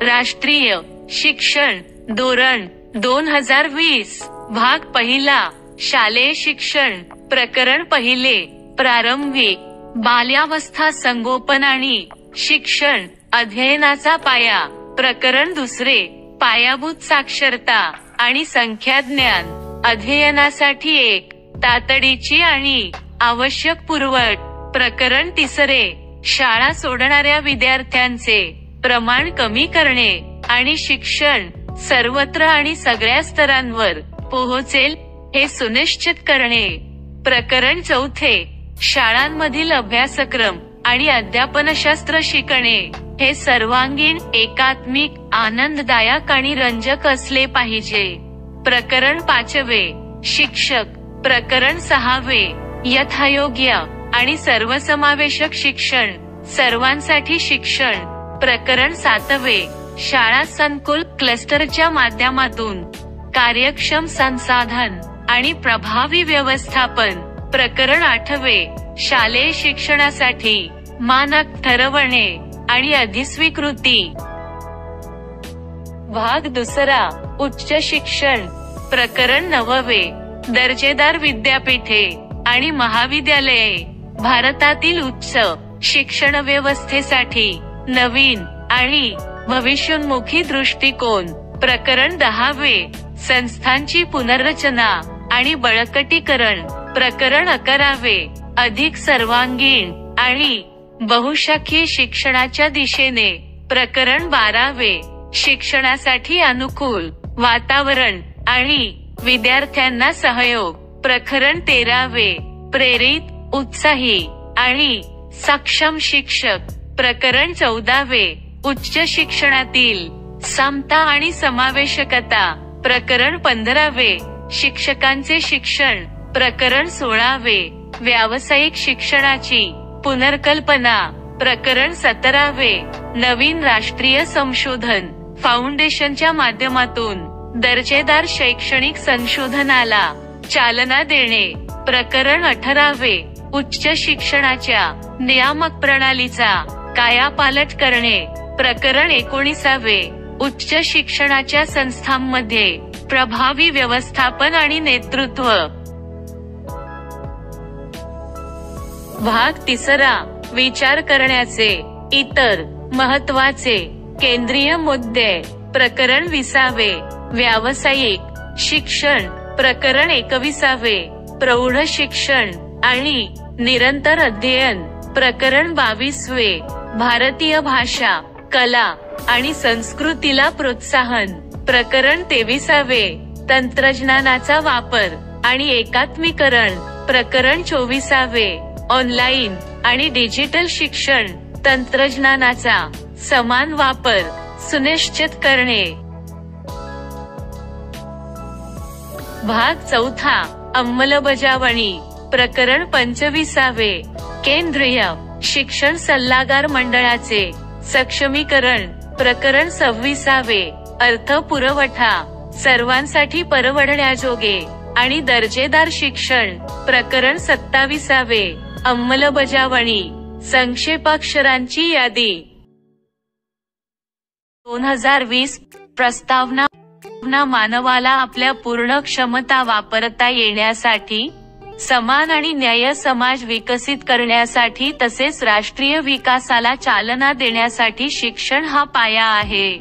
राष्ट्रीय शिक्षण धोरण 2020 भाग पहिला शालेय शिक्षण प्रकरण पहिले प्रारंभिक बाल्यावस्था संगोपन आणि शिक्षण अध्ययनाचा पाया प्रकरण दुसरे पायाभूत साक्षरता आणि संख्याज्ञान अध्ययनासाठी एक तातडीची आणि आवश्यक पुरवठ प्रकरण तिसरे शाळा सोडणाऱ्या विद्यार्थ्यांचे प्रमाण कमी करणे आणि शिक्षण सर्वत्र आणि सगळ्या स्तरांवर पोहोचेल हे सुनिश्चित करणे प्रकरण चौथे शाळांमधील अभ्यासक्रम आणि अध्यापनशास्त्र शिकणे हे सर्वांगीण एकात्मिक आनंददायक आणि रंजक असले पाहिजे प्रकरण पाचवे शिक्षक प्रकरण सहावे यथायोग्य आणि सर्वसमावेशक शिक्षण सर्वांसाठी शिक्षण प्रकरण सातवे शाळा संकुल क्लस्टरच्या माध्यमातून कार्यक्षम संसाधन आणि प्रभावी व्यवस्थापन प्रकरण आठवे शालेय शिक्षणासाठी मानक ठरवणे आणि अधिस्वीकृती भाग दुसरा उच्च शिक्षण प्रकरण नववे दर्जेदार विद्यापीठे आणि महाविद्यालये भारतातील उच्च शिक्षण व्यवस्थेसाठी नवीन आणि भविष्योन्मुखी दृष्टिकोन प्रकरण दहावे संस्थांची पुनर्रचना आणि बळकटीकरण प्रकरण अकरावे अधिक सर्वांगीण आणि बहुशाखीय शिक्षणाच्या दिशेने प्रकरण बारावे शिक्षणासाठी अनुकूल वातावरण आणि विद्यार्थ्यांना सहयोग प्रकरण तेरावे प्रेरित उत्साही आणि सक्षम शिक्षक प्रकरण चौदावे उच्च शिक्षणातील समता आणि समावेशकता प्रकरण पंधरावे शिक्षकांचे शिक्षण प्रकरण सोळावे व्यावसायिक शिक्षणाची पुनर्कल्पना प्रकरण सतरावे नवीन राष्ट्रीय संशोधन फाउंडेशनच्या माध्यमातून दर्जेदार शैक्षणिक संशोधनाला चालना देणे प्रकरण अठरावे उच्च शिक्षणाच्या नियामक प्रणालीचा कायापालट करणे प्रकरण एकोणिसावे उच्च शिक्षणाच्या संस्थांमध्ये प्रभावी व्यवस्थापन आणि नेतृत्व भाग तिसरा विचार करण्याचे इतर महत्वाचे केंद्रीय मुद्दे प्रकरण 20 व्यावसायिक शिक्षण प्रकरण 21 प्रौढ शिक्षण आणि निरंतर अध्ययन प्रकरण 22 भारतीय भाषा कला आणि संस्कृतीला प्रोत्साहन प्रकरण 23 तंत्रज्ञानाचा वापर आणि एकात्मीकरण प्रकरण 24 ऑनलाईन आणि डिजिटल शिक्षण तंत्रज्ञानाचा समान वापर सुनिश्चित करणे भाग चौथा अंमलबजावणी प्रकरण 25 केंद्रीय शिक्षण सल्लागार मंडळाचे सक्षमीकरण प्रकरण 26 अर्थ पुरवठा सर्वांसाठी परवडण्याजोगे आणि दर्जेदार शिक्षण प्रकरण 27 अंमलबजावणी संक्षेपाक्षरांची यादी 2020 प्रस्तावना मानवाला आपल्या पूर्ण क्षमता वापरता येण्यासाठी समान आणि न्याय्य समाज विकसित करण्यासाठी तसेच राष्ट्रीय विकासाला चालना देण्यासाठी शिक्षण हा पाया आहे.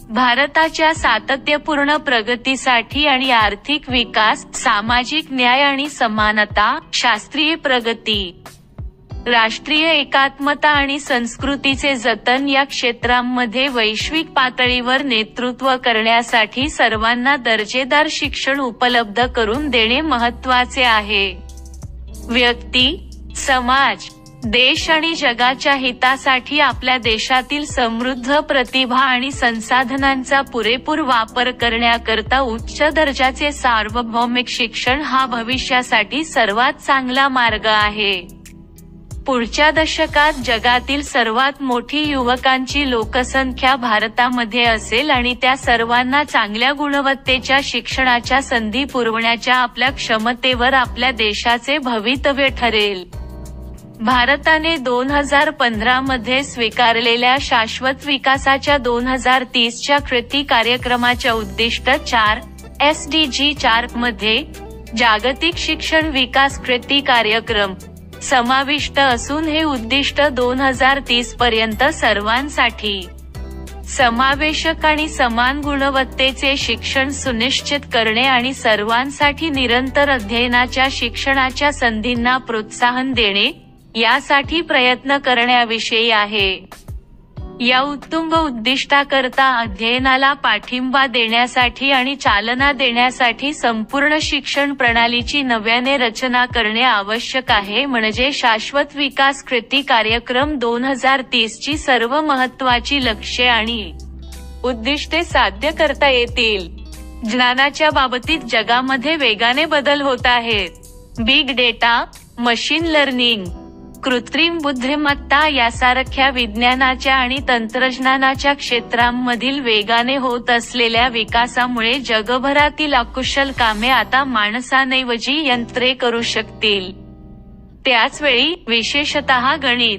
भारताच्या सातत्यपूर्ण प्रगतीसाठी आणि आर्थिक विकास, सामाजिक न्याय आणि समानता, शास्त्रीय प्रगती, राष्ट्रीय एकात्मता आणि संस्कृतीचे जतन या क्षेत्रांमध्ये वैश्विक पातळीवर नेतृत्व करण्यासाठी सर्वांना दर्जेदार शिक्षण उपलब्ध करून देणे महत्त्वाचे आहे. व्यक्ती, समाज, देश आणि जगाच्या हितासाठी आपल्या देशातील समृद्ध प्रतिभा आणि संसाधनांचा पुरेपूर वापर करण्याकरता उच्च दर्जाचे सार्वभौमिक शिक्षण हा भविष्यासाठी सर्वात चांगला मार्ग आहे. पुढच्या दशकात जगातील सर्वात मोठी युवकांची लोकसंख्या भारतामध्ये असेल आणि त्या सर्वांना चांगल्या गुणवत्तेच्या शिक्षणाच्या संधी पुरवण्याच्या आपल्या क्षमतेवर आपल्या देशाचे भवितव्य ठरेल. भारताने 2015 मध्ये स्वीकारलेल्या शाश्वत विकासाच्या 2030च्या कृती कार्यक्रमाच्या उद्दिष्ट 4 SDG 4 मध्ये जागतिक शिक्षण विकास कृती कार्यक्रम समाविष्ट असून हे उद्दिष्ट 2030 पर्यंत सर्वांसाठी समावेशक आणि समान गुणवत्तेचे शिक्षण सुनिश्चित करणे आणि सर्वांसाठी निरंतर अध्ययनाच्या शिक्षणाच्या संधींना प्रोत्साहन देणे यासाठी प्रयत्न करण्याविषयी आहे. या उत्तुंग उद्दिष्टाकरता अध्ययनाला पाठिंबा देण्यासाठी आणि चालना देण्यासाठी संपूर्ण शिक्षण प्रणालीची नव्याने रचना करणे आवश्यक आहे, म्हणजे शाश्वत विकास कृती कार्यक्रम 2030 ची सर्व महत्त्वाची लक्ष्ये आणि उद्दिष्टे साध्य करता येतील. ज्ञानाच्या बाबतीत जगामध्ये वेगाने बदल होत आहेत. बिग डेटा, मशीन लर्निंग, कृत्रिम बुद्धिमत्ता यासारख्या विज्ञानाच्या आणि तंत्रज्ञानाच्या क्षेत्रांमधील वेगाने होत असलेल्या विकासामुळे जगभरातील अकुशल कामे आता माणसांऐवजी यंत्रे करू शकतील. त्याचवेळी विशेषतः गणित,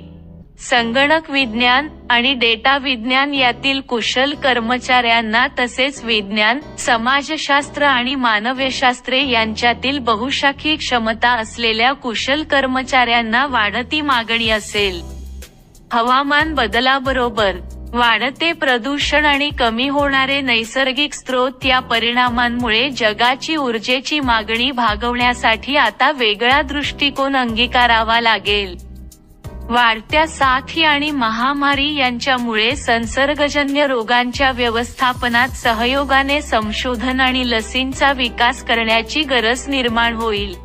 संगणक विज्ञान आणि डेटा विज्ञान यातील कुशल कर्मचाऱ्यांना तसेच विज्ञान, समाजशास्त्र आणि मानवशास्त्रे यांच्यातील बहुशाखी क्षमता असलेल्या कुशल कर्मचाऱ्यांना वाढती मागणी असेल. हवामान बदलाबरोबर वाढते प्रदूषण आणि कमी होणारे नैसर्गिक स्रोत या परिणामांमुळे जगाची ऊर्जेची मागणी भागवण्यासाठी आता वेगळा दृष्टिकोन अंगीकारावा लागेल. वाढत्या साथी आणि महामारी यांच्यामुळे संसर्गजन्य रोगांच्या व्यवस्थापनात सहयोगाने संशोधन आणि लसींचा विकास करण्याची गरज निर्माण होईल.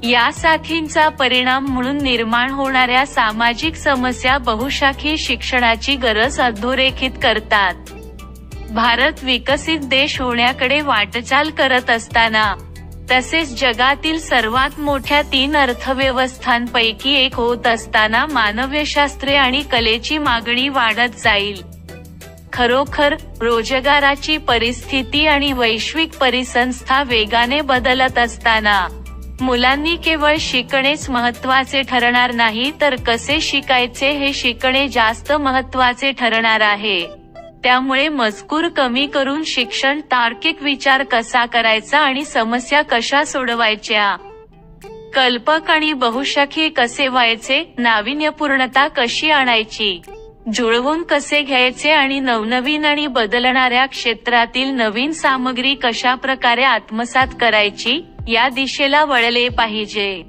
या साथींचा परिणाम म्हणून निर्माण होणाऱ्या सामाजिक समस्या बहुशाखी शिक्षणाची गरज अधोरेखित करतात. भारत विकसित देश होण्याकडे वाटचाल करत असताना तसेच जगातील सर्वात मोठ्या 3 अर्थव्यवस्थांपैकी एक होत असताना मानवशास्त्रे आणि कलेची मागणी वाढत जाईल. खरोखर रोजगाराची परिस्थिती आणि वैश्विक परिसंस्था वेगाने बदलत असताना मुलांनी केवळ शिकणेच महत्त्वाचे ठरणार नाही तर कसे शिकायचे हे शिकणे जास्त महत्त्वाचे ठरणार आहे. त्यामुळे मजकूर कमी करून शिक्षण तार्किक विचार कसा करायचा आणि समस्या कशा सोडवायच्या, कल्पक आणि बहुशाखी कसे व्हायचे, नाविन्यपूर्णता कशी आणायची, जुळवून कसे घ्यायचे आणि नवनवीन आणि बदलणाऱ्या क्षेत्रातील नवीन सामग्री कशा प्रकारे आत्मसात करायची या दिशेला वळले पाहिजे.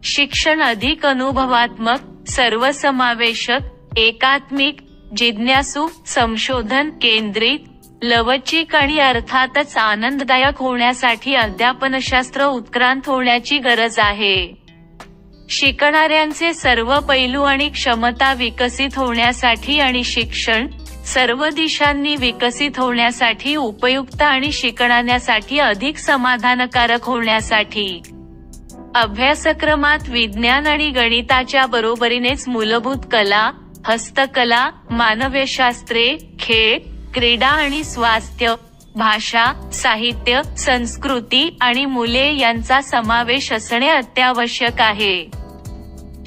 शिक्षण अधिक अनुभवात्मक, सर्वसमावेशक, एकात्मिक, जिज्ञासू, संशोधन केंद्रित, लवचिक आणि अर्थातच आनंददायक होण्यासाठी अध्यापनशास्त्र उत्क्रांत होण्याची गरज आहे. शिकणाऱ्यांचे सर्व पैलू आणि क्षमता विकसित होण्यासाठी आणि शिक्षण सर्व दिशांनी विकसित होण्यासाठी उपयुक्त आणि शिकण्यासाठी अधिक समाधानकारक होण्यासाठी अभ्यासक्रमात विज्ञान आणि गणिताच्या बरोबरीनेच मूलभूत कला, हस्तकला, मानवशास्त्रे, खेळ, क्रीडा आणि स्वास्थ्य, भाषा, साहित्य, संस्कृती आणि मुले यांचा समावेश असणे अत्यावश्यक आहे.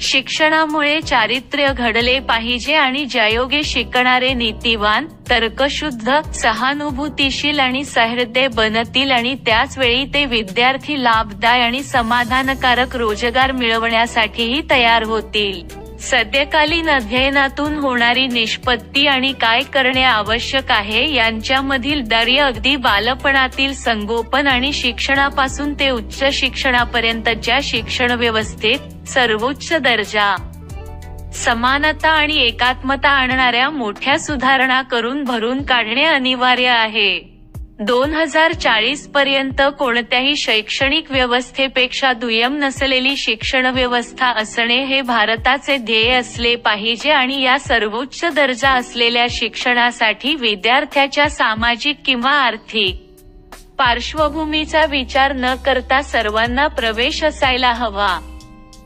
शिक्षणामुळे चारित्र्य घडले पाहिजे आणि ज्यायोगे शिकणारे नीतिवान, तर्कशुद्ध, सहानुभूतीशील आणि सहृदय बनतील आणि त्याच वेळी ते विद्यार्थी लाभदायक आणि समाधानकारक रोजगार मिळवण्यासाठीही तयार होतील. सद्यकालीन अध्ययनातून होणारी निष्पत्ती आणि काय करणे आवश्यक आहे यांच्यामधील दरी अगदी बालपणातील संगोपन आणि शिक्षणापासून ते उच्च शिक्षणापर्यंतच्या शिक्षण व्यवस्थेत सर्वोच्च दर्जा, समानता आणि एकात्मता आणणाऱ्या मोठ्या सुधारणा करून भरून काढणे अनिवार्य आहे. 2040 पर्यंत कोणत्याही शैक्षणिक व्यवस्थेपेक्षा दुय्यम नसलेली शिक्षण व्यवस्था असणे हे भारताचे ध्येय असले पाहिजे आणि या सर्वोच्च दर्जा असलेल्या शिक्षणासाठी विद्यार्थ्याच्या सामाजिक किंवा आर्थिक पार्श्वभूमीचा विचार न करता सर्वांना प्रवेश असायला हवा.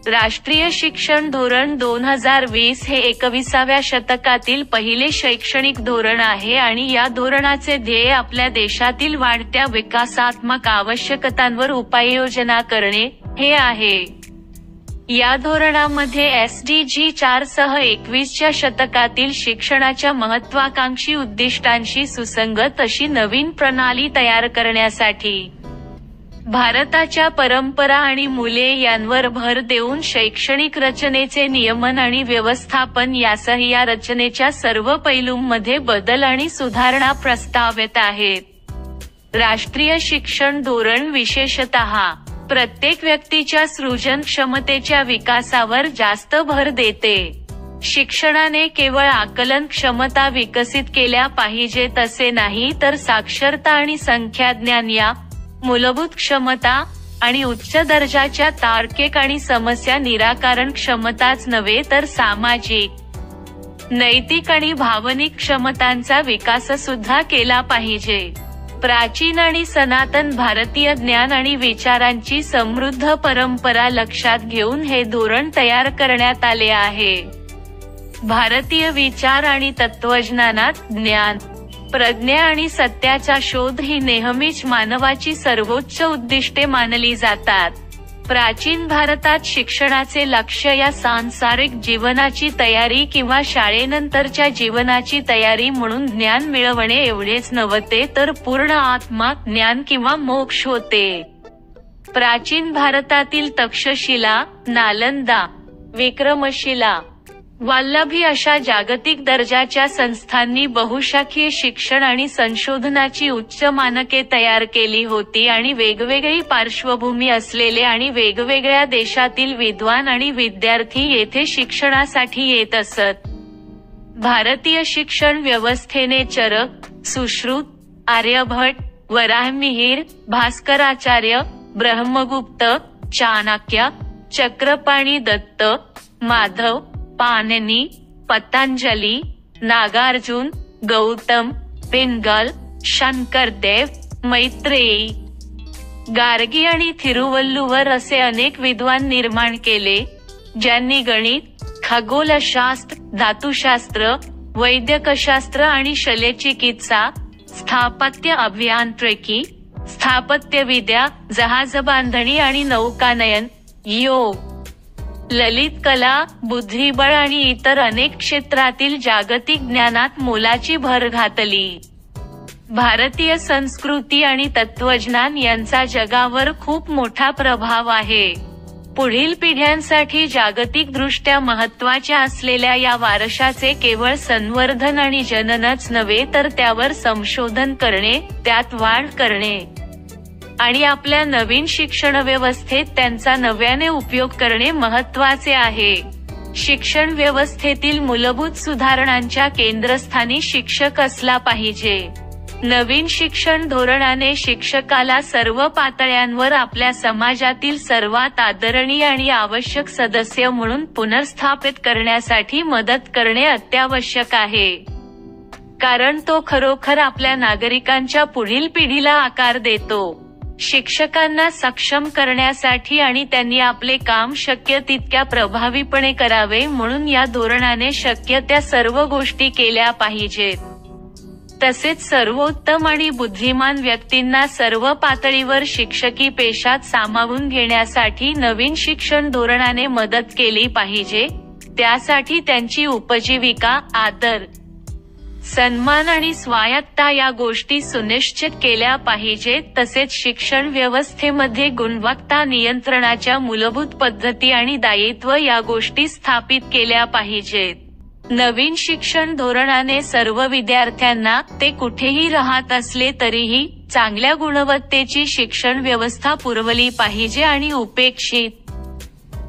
राष्ट्रीय शिक्षण धोरण 2020 हे 21व्या शतकातील पहिले शैक्षणिक धोरण आहे आणि या धोरणाचे ध्येय आपल्या देशातील वाढत्या विकासात्मक आवश्यकतांवर उपाययोजना करणे हे आहे. या धोरणामध्ये SDG 4 सह 21च्या शतकातील शिक्षणाच्या महत्त्वाकांक्षी उद्दिष्टांशी सुसंगत अशी नवीन प्रणाली तयार करण्यासाठी भारताच्या परंपरा आणि मूल्ये यांवर भर देऊन शैक्षणिक रचनेचे नियमन आणि व्यवस्थापन यासह या रचनेच्या सर्व पैलूंमध्ये बदल आणि सुधारणा प्रस्तावित आहेत. राष्ट्रीय शिक्षण धोरण विशेषतः प्रत्येक व्यक्तीच्या सृजन क्षमतेच्या विकासावर जास्त भर देते. शिक्षणाने केवळ आकलन क्षमता विकसित केल्या पाहिजेत असे नाही, तर साक्षरता आणि संख्याज्ञान या मूलभूत क्षमता आणि उच्च दर्जाच्या तार्किक आणि समस्या निराकरण क्षमताच नव्हे तर सामाजिक, नैतिक आणि भावनिक क्षमतांचा विकाससुद्धा केला पाहिजे. प्राचीन आणि सनातन भारतीय ज्ञान आणि विचारांची समृद्ध परंपरा लक्षात घेऊन हे धोरण तयार करण्यात आले आहे. भारतीय विचार आणि तत्त्वज्ञानात ज्ञान, प्रज्ञा आणि सत्याचा शोध ही नेहमीच मानवाची सर्वोच्च उद्दिष्टे मानली जातात. प्राचीन भारतात शिक्षणाचे लक्ष्य या सांसारिक जीवनाची तयारी किंवा शाळेनंतरच्या जीवनाची तयारी म्हणून ज्ञान मिळवणे एवढेच नव्हते, तर पूर्ण आत्मा ज्ञान किंवा मोक्ष होते. प्राचीन भारतातील तक्षशिला, नालंदा, विक्रमशिला, वल्लभी अशा जागतिक दर्जाच्या संस्थांनी बहुशाखीय शिक्षण आणि संशोधनाची उच्च मानके तयार केली होती आणि वेगवेगळी पार्श्वभूमी असलेले आणि वेगवेगळ्या देशातील विद्वान आणि विद्यार्थी येथे शिक्षणासाठी येत असत. भारतीय शिक्षण व्यवस्थेने चरक, सुश्रुत, आर्यभट, वराहमिहिर, भास्कराचार्य, ब्रह्मगुप्त, चाणक्य, चक्रपाणी दत्त, माधव, पाणिनी, पतंजली, नागार्जुन, गौतम, पिंगल, शंकरदेव, मैत्रेयी, गार्गी आणि थिरुवल्लुवर असे अनेक विद्वान निर्माण केले, ज्यांनी गणित, खगोलशास्त्र, धातुशास्त्र, वैद्यकशास्त्र आणि शल्यचिकित्सा, स्थापत्य अभियांत्रिकी, स्थापत्यविद्या, जहाजबांधणी आणि नौकानयन, योग, ललित कला, बुद्धिबळ आणि इतर अनेक क्षेत्रातील जागतिक ज्ञानात मोलाची भर घातली. भारतीय संस्कृती आणि तत्त्वज्ञान यांचा जगावर खूप मोठा प्रभाव आहे. पुढील पिढ्यांसाठी जागतिकदृष्ट्या महत्त्वाच्या असलेल्या या वारशाचे केवळ संवर्धन आणि जननच नव्हे, तर त्यावर संशोधन करणे, त्यात वाढ करणे आणि आपल्या नवीन शिक्षण व्यवस्थेत त्यांचा नव्याने उपयोग करणे महत्त्वाचे आहे. शिक्षण व्यवस्थेतील मूलभूत सुधारणांच्या केंद्रस्थानी शिक्षक असला पाहिजे. नवीन शिक्षण धोरणाने शिक्षकाला सर्व पातळ्यांवर आपल्या समाजातील सर्वात आदरणीय आणि आवश्यक सदस्य म्हणून पुनर्स्थापित करण्यासाठी मदत करणे अत्यावश्यक आहे, कारण तो खरोखर आपल्या नागरिकांच्या पुढील पिढीला आकार देतो. शिक्षकांना सक्षम करण्यासाठी आणि त्यांनी आपले काम शक्य तितक्या प्रभावीपणे करावे म्हणून या धोरणाने शक्य त्या सर्व गोष्टी केल्या पाहिजेत. तसेच सर्वोत्तम आणि बुद्धिमान व्यक्तींना सर्व पातळीवर शिक्षकी पेशात सामावून घेण्यासाठी नवीन शिक्षण धोरणाने मदत केली पाहिजे. त्यासाठी त्यांची उपजीविका, आदर, सन्मान आणि स्वायत्तता या गोष्टी सुनिश्चित केल्या पाहिजेत. तसेच शिक्षण व्यवस्थेमध्ये गुणवत्ता नियंत्रणाच्या मूलभूत पद्धती आणि दायित्व या गोष्टी स्थापित केल्या पाहिजेत. नवीन शिक्षण धोरणाने सर्व विद्यार्थ्यांना, ते कुठेही राहत असले तरीही, चांगल्या गुणवत्तेची शिक्षण व्यवस्था पुरवली पाहिजे आणि उपेक्षित,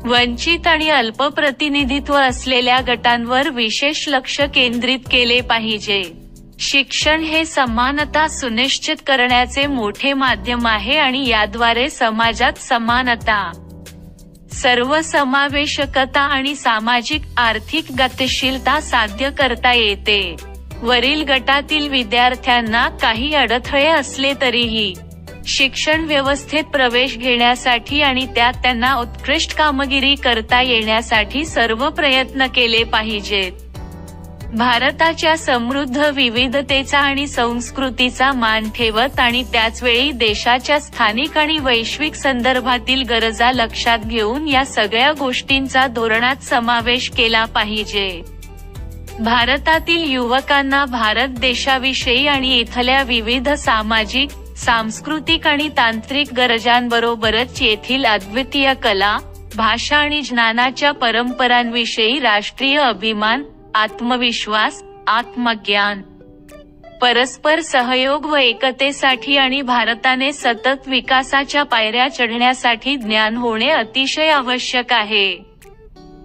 वंचित आणि अल्प प्रतिनिधित्व असलेल्या गटांवर विशेष लक्ष केंद्रित केले पाहिजे. शिक्षण हे समानता सुनिश्चित करण्याचे मोठे माध्यम आहे आणि याद्वारे समाजात समानता, सर्वसमावेशकता आणि सामाजिक आर्थिक गतिशीलता साध्य करता येते. वरील गटातील विद्यार्थ्यांना काही अडथळे असले तरीही शिक्षण व्यवस्थेत प्रवेश घेण्यासाठी आणि त्यात त्यांना उत्कृष्ट कामगिरी करता येण्यासाठी सर्व प्रयत्न केले पाहिजेत. भारताच्या समृद्ध विविधतेचा आणि संस्कृतीचा मान ठेवत आणि त्याचवेळी देशाच्या स्थानिक आणि वैश्विक संदर्भातील गरजा लक्षात घेऊन या सगळ्या गोष्टींचा धोरणात समावेश केला पाहिजे. भारतातील युवकांना भारत देशाविषयी आणि इथल्या विविध सामाजिक, सांस्कृतिक आणि तांत्रिक गरजांबरोबरच येथील अद्वितीय कला, भाषा आणि ज्ञानाच्या परंपरांविषयी राष्ट्रीय अभिमान, आत्मविश्वास, आत्मज्ञान, परस्पर सहयोग व एकतेसाठी आणि भारताने सतत विकासाच्या पायऱ्या चढण्यासाठी ज्ञान होणे अतिशय आवश्यक आहे.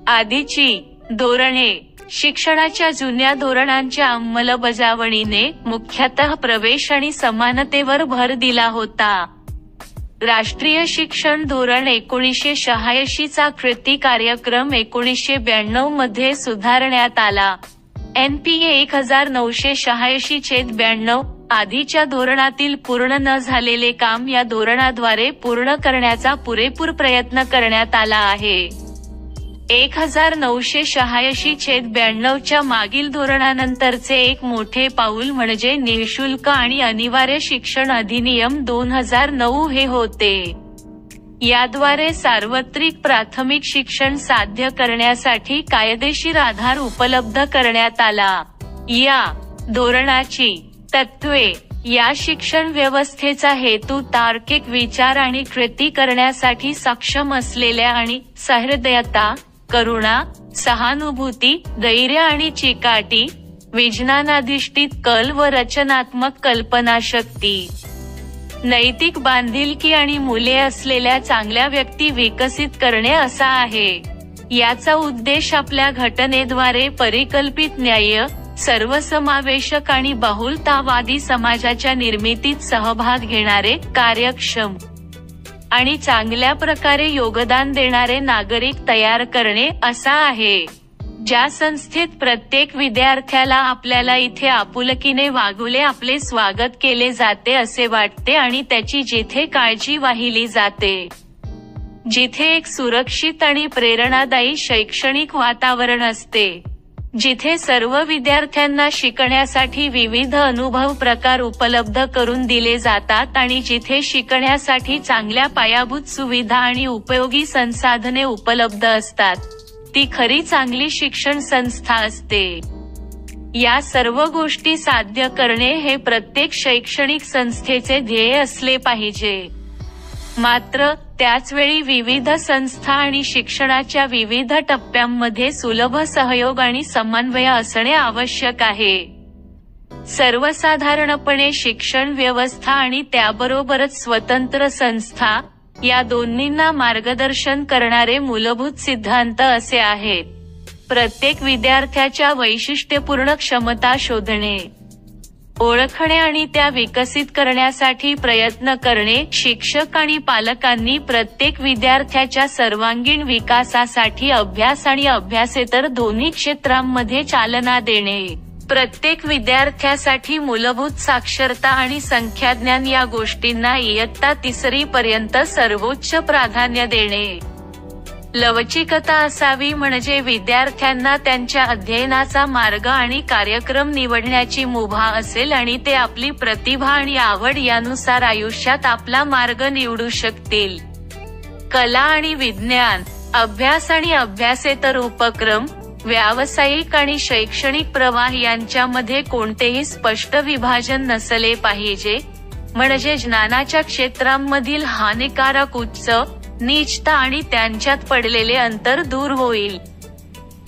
आधीची धोरणे शिक्षणाच्या जुन्या धोरणांच्या अंमलबजावणीने मुख्यतः प्रवेश आणि समानतेवर भर दिला होता. राष्ट्रीय शिक्षण धोरण 1986 चा कृती कार्यक्रम 1992 मध्ये सुधारण्यात आला. NPA 1986/92 आधीच्या धोरणातील पूर्ण न झालेले काम या धोरणाद्वारे पूर्ण करण्याचा पुरेपूर प्रयत्न करण्यात आला आहे. 1986/92 च्या मागील धोरणानंतरचे एक मोठे पाऊल म्हणजे निःशुल्क आणि अनिवार्य शिक्षण अधिनियम 2009 हे होते. याद्वारे सार्वत्रिक प्राथमिक शिक्षण साध्य करण्यासाठी कायदेशीर आधार उपलब्ध करण्यात आला. या धोरणाची तत्त्वे या शिक्षण व्यवस्थेचा हेतू तार्किक विचार आणि कृती करण्यासाठी सक्षम असलेल्या आणि सहृदयता, करुणा, सहानुभूती, धैर्य आणि चिकाटी, विज्ञानाधिष्ठित कल व रचनात्मक कल्पनाशक्ती, नैतिक बांधिलकी आणि मूल्ये असलेल्या चांगल्या व्यक्ती विकसित करणे असा आहे. याचा उद्देश आपल्या घटनेद्वारे परिकल्पित न्याय्य, सर्वसमावेशक आणि बहुलतावादी समाजाच्या निर्मितीत सहभाग घेणारे, कार्यक्षम आणि चांगल्या प्रकारे योगदान देणारे नागरिक तयार करणे असा आहे. ज्या संस्थेत प्रत्येक विद्यार्थ्याला आपल्याला इथे आपुलकीने वागवले, आपले स्वागत केले जाते असे वाटते आणि त्याची जिथे काळजी वाहिली जाते. जिथे एक सुरक्षित आणि प्रेरणादायी शैक्षणिक वातावरण असते. जिथे सर्व विद्यार्थ्यांना शिकण्यासाठी विविध अनुभव प्रकार उपलब्ध करून दिले जातात आणि जिथे शिकण्यासाठी चांगल्या पायाभूत सुविधा आणि उपयोगी संसाधने उपलब्ध असतात, ती खरी चांगली शिक्षण संस्था असते. या सर्व गोष्टी साध्य करणे हे प्रत्येक शैक्षणिक संस्थेचे ध्येय असले पाहिजे. मात्र त्याचवेळी विविध संस्था आणि शिक्षणाच्या विविध टप्प्यांमध्ये सुलभ सहयोग आणि समन्वय असणे आवश्यक आहे. सर्वसाधारणपणे शिक्षण व्यवस्था आणि त्याबरोबरच स्वतंत्र संस्था या दोन्हींना मार्गदर्शन करणारे मूलभूत सिद्धांत असे आहेत. प्रत्येक विद्यार्थ्याच्या वैशिष्ट्यपूर्ण क्षमता शोधणे, ओळखणे आणि त्या विकसित करण्यासाठी प्रयत्न करणे. शिक्षक आणि पालकांनी प्रत्येक विद्यार्थ्याच्या सर्वांगीण विकासासाठी अभ्यास आणि अभ्यासेतर दोन्ही क्षेत्रांमध्ये चालना देणे. प्रत्येक विद्यार्थ्यासाठी मूलभूत साक्षरता आणि संख्याज्ञान या गोष्टींना इयत्ता 3री पर्यंत सर्वोच्च प्राधान्य देणे. लवचिकता असावी म्हणजे विद्यार्थ्यांना त्यांच्या अध्ययनाचा मार्ग आणि कार्यक्रम निवडण्याची मुभा असेल आणि ते आपली प्रतिभा आणि आवड यानुसार आयुष्यात आपला मार्ग निवडू शकतील. कला आणि विज्ञान, अभ्यास आणि अभ्यासेतर उपक्रम, व्यावसायिक आणि शैक्षणिक प्रवाह यांच्यामध्ये कोणतेही स्पष्ट विभाजन नसले पाहिजे, म्हणजे ज्ञानाच्या क्षेत्रांमधील हानिकारक उच्च नीचता आणि त्यांच्यात पडलेले अंतर दूर होईल.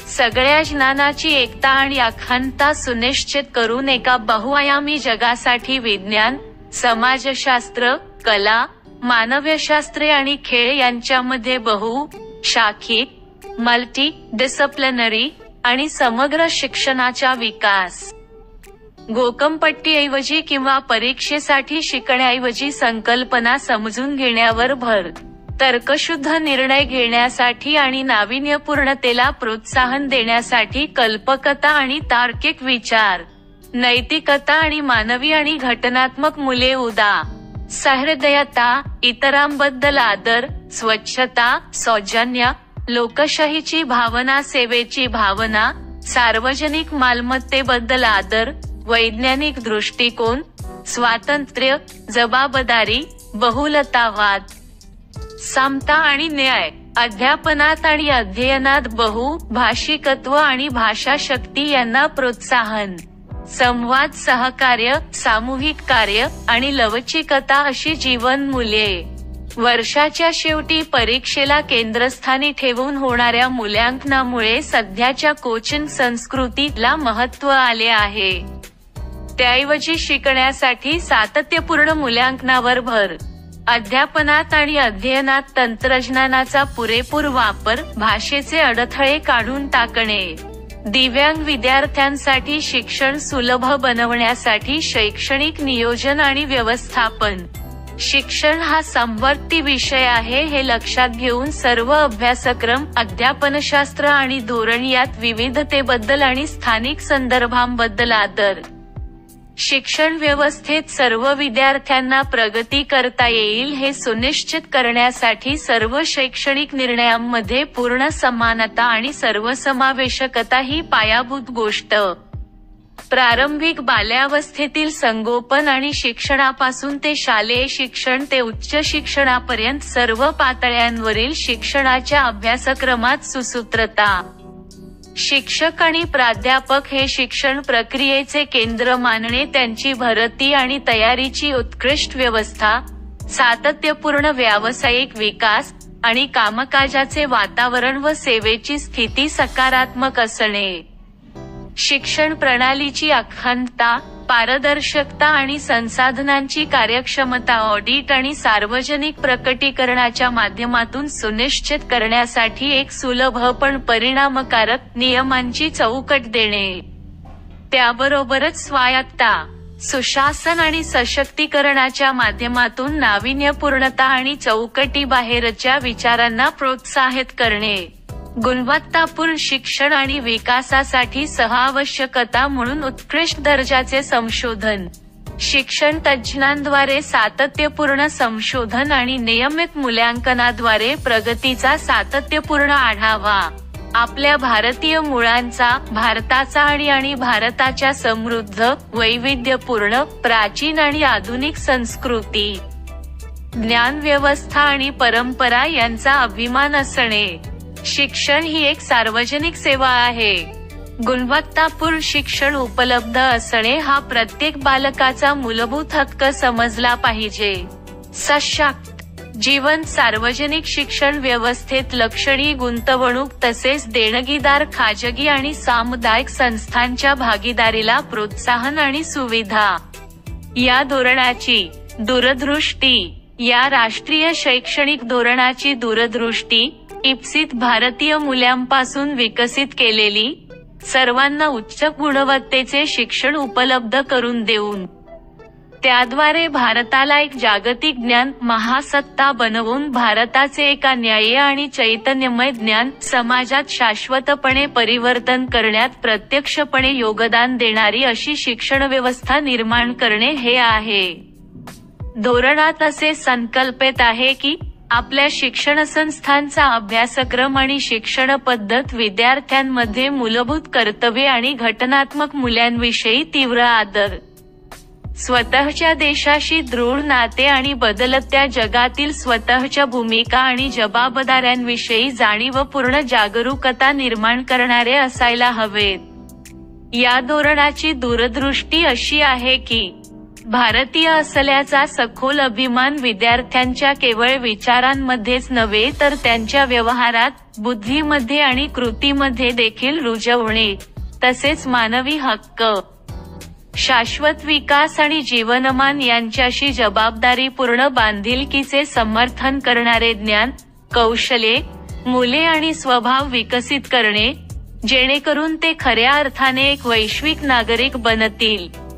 सगळ्या ज्ञानाची एकता आणि अखंडता सुनिश्चित करून एका बहुआयामी जगासाठी विज्ञान, समाजशास्त्र, कला, मानवशास्त्रे आणि खेळ यांच्यामध्ये बहुशाखित, मल्टी डिसिप्लिनरी आणि समग्र शिक्षणाचा विकास. घोकंपट्टीऐवजी किंवा परीक्षेसाठी शिकण्याऐवजी संकल्पना समजून घेण्यावर भर. तर्कशुद्ध निर्णय घेण्यासाठी आणि नाविन्यपूर्णतेला प्रोत्साहन देण्यासाठी कल्पकता आणि तार्किक विचार. नैतिकता आणि मानवी आणि घटनात्मक मूल्ये उदा. सहृदयता, इतरांबद्दल आदर, स्वच्छता, सौजन्य, लोकशाहीची भावना, सेवेची भावना, सार्वजनिक मालमत्तेबद्दल आदर, वैज्ञानिक दृष्टिकोन, स्वातंत्र्य, जबाबदारी, बहुलतावाद, समता आणि न्याय, अध्यापनात आणि अध्ययनात बहुभाषिकत्व आणि भाषाशक्ती यांना प्रोत्साहन, संवाद, सहकार्य, सामूहिक कार्य आणि लवचिकता अशी जीवनमूल्ये. वर्षाच्या शेवटी परीक्षेला केंद्रस्थानी ठेवून होणाऱ्या मूल्यांकनामुळे सध्याच्या कोचिंग संस्कृतीला महत्त्व आले आहे. त्याऐवजी शिकण्यासाठी सातत्यपूर्ण मूल्यांकनावर भर, अध्यापनात आणि अध्ययनात तंत्रज्ञानाचा पुरेपूर वापर, भाषेचे अडथळे काढून टाकणे, दिव्यांग विद्यार्थ्यांसाठी शिक्षण सुलभ बनवण्यासाठी शैक्षणिक नियोजन आणि व्यवस्थापन. शिक्षण हा समवर्ती विषय आहे हे लक्षात घेऊन सर्व अभ्यासक्रम, अध्यापनशास्त्र आणि धोरण यात विविधतेबद्दल आणि स्थानिक संदर्भांबद्दल आदर. शिक्षण व्यवस्थेत सर्व विद्यार्थ्यांना प्रगती करता येईल हे सुनिश्चित करण्यासाठी सर्व शैक्षणिक निर्णयांमध्ये पूर्ण समानता आणि सर्वसमावेशकता ही पायाभूत गोष्ट. प्रारंभिक बाल्यावस्थेतील संगोपन आणि शिक्षणापासून ते शालेय शिक्षण ते उच्च शिक्षणापर्यंत सर्व पातळ्यांवरील शिक्षणाच्या अभ्यासक्रमात सुसूत्रता. शिक्षक आणि प्राध्यापक हे शिक्षण प्रक्रियेचे केंद्र मानणे, त्यांची भरती आणि तयारीची उत्कृष्ट व्यवस्था, सातत्यपूर्ण व्यावसायिक विकास आणि कामकाजाचे वातावरण व सेवेची स्थिती सकारात्मक असणे. शिक्षण प्रणालीची अखंडता, पारदर्शकता आणि संसाधनांची कार्यक्षमता ऑडिट आणि सार्वजनिक प्रकटीकरणाच्या माध्यमातून सुनिश्चित करण्यासाठी एक सुलभ पण परिणामकारक नियमांची चौकट देणे. त्याबरोबरच स्वायत्तता, सुशासन आणि सशक्तीकरणाच्या माध्यमातून नाविन्यपूर्णता आणि चौकटीबाहेरच्या विचारांना प्रोत्साहित करणे. गुणवत्तापूर्ण शिक्षण आणि विकासासाठी आवश्यकता म्हणून उत्कृष्ट दर्जाचे संशोधन. शिक्षण तज्ज्ञांद्वारे सातत्यपूर्ण संशोधन आणि नियमित मूल्यांकनाद्वारे प्रगतीचा सातत्यपूर्ण आढावा. आपल्या भारतीय मुळांचा, भारताचा आणि भारताच्या समृद्ध, वैविध्यपूर्ण, प्राचीन आणि आधुनिक संस्कृती, ज्ञान व्यवस्था आणि परंपरा यांचा अभिमान असणे. शिक्षण ही एक सार्वजनिक सेवा आहे. गुणवत्तापूर्ण शिक्षण उपलब्ध असणे हा प्रत्येक बालकाचा मूलभूत हक्क समजला पाहिजे. सशक्त जीवन सार्वजनिक शिक्षण व्यवस्थेत लक्षणीय गुंतवणूक तसेच देणगीदार खाजगी आणि सामुदायिक संस्थांच्या भागीदारीला प्रोत्साहन आणि सुविधा. या धोरणाची दूरदृष्टी. या राष्ट्रीय शैक्षणिक धोरणाची दूरदृष्टी इप्सित भारतीय मूल्यांपासून विकसित केलेली, सर्वांना उच्च गुणवत्तेचे शिक्षण उपलब्ध करून देऊन त्याद्वारे भारताला एक जागतिक ज्ञान महासत्ता बनवून भारताचे एका न्याय्य आणि चैतन्यमय ज्ञान समाजात शाश्वतपणे परिवर्तन करण्यात प्रत्यक्षपणे योगदान देणारी अशी शिक्षण व्यवस्था निर्माण करणे हे आहे. धोरणात असे संकल्पित आहे की आपल्या शिक्षण संस्थांचा अभ्यासक्रम आणि शिक्षण पद्धत विद्यार्थ्यांमध्ये मूलभूत कर्तव्ये आणि घटनात्मक मूल्यांविषयी तीव्र आदर, स्वतःच्या देशाशी दृढ नाते आणि बदलत्या जगातील स्वतःच्या भूमिका आणि जबाबदाऱ्यांविषयी जाणीवपूर्ण जागरूकता निर्माण करणारे असायला हवेत. या धोरणाची दूरदृष्टी अशी आहे की भारतीय असल्याचा सखोल अभिमान विद्यार्थ्यांच्या केवळ विचारांमध्येच नव्हे तर त्यांच्या व्यवहारात, बुद्धीमध्ये आणि कृतीमध्ये देखील रुजवणे. तसेच मानवी हक्क, शाश्वत विकास आणि जीवनमान यांच्याशी जबाबदारीपूर्ण बांधिलकीचे समर्थन करणारे ज्ञान, कौशल्ये, मूल्ये आणि स्वभाव विकसित करणे, जेणेकरून ते खऱ्या अर्थाने एक वैश्विक नागरिक बनतील.